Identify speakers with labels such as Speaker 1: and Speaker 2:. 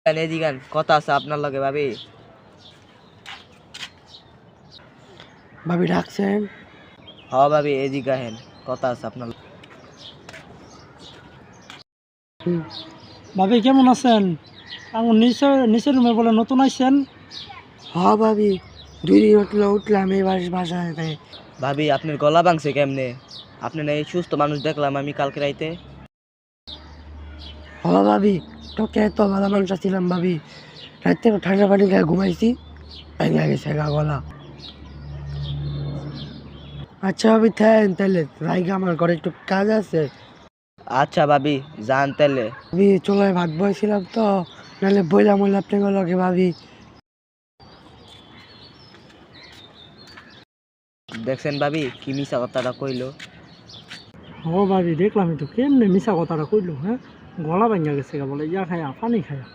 Speaker 1: এদিকে কথা আছে আপনার লগে ভাবি।
Speaker 2: ভাবি ডাকছেন?
Speaker 1: হ ভাবি এদিকে আহেন, কথা আছে আপনার।
Speaker 3: ভাবি কেমন আছেন? আমার নিচের রুমে বলে নতুন আইছেন?
Speaker 2: হ্যাঁ ভাবি, 2 দিন হটলো উঠলাম এই বাসায়।
Speaker 1: ভাবি আপনার গলা ভাঙছে কেমনে? আপনি না এই সুস্থ মানুষ দেখলাম আমি কালকে রাইতে।
Speaker 2: হ্যাঁ ভাবি, তোকে এত ভালো মানুষ ছিলাম ভাবি, রাত্রে ঠান্ডা পানি খেয়ে ঘুমাইছি, ভেঙে গেছে গলা। আচ্ছা ভাবি থাকেন তাহলে, রাইগা আমার ঘরে একটু কাজ আছে।
Speaker 1: আচ্ছা ভাবি যান তাহলে।
Speaker 2: ভাবি চুলায় ভাত বয়েছিলাম তো, নাহলে বইলাম হইলে আপনাকে লগে ভাবি।
Speaker 1: দেখছেন ভাবি কি মিশা কথাটা কইলো।
Speaker 3: ও ভাবি দেখলাম তো কেমনে মিশা কথাটা কইলো। হ্যাঁ, গলা ভাঙা গেছে বলে ইয়া খায়া পানি খায়া।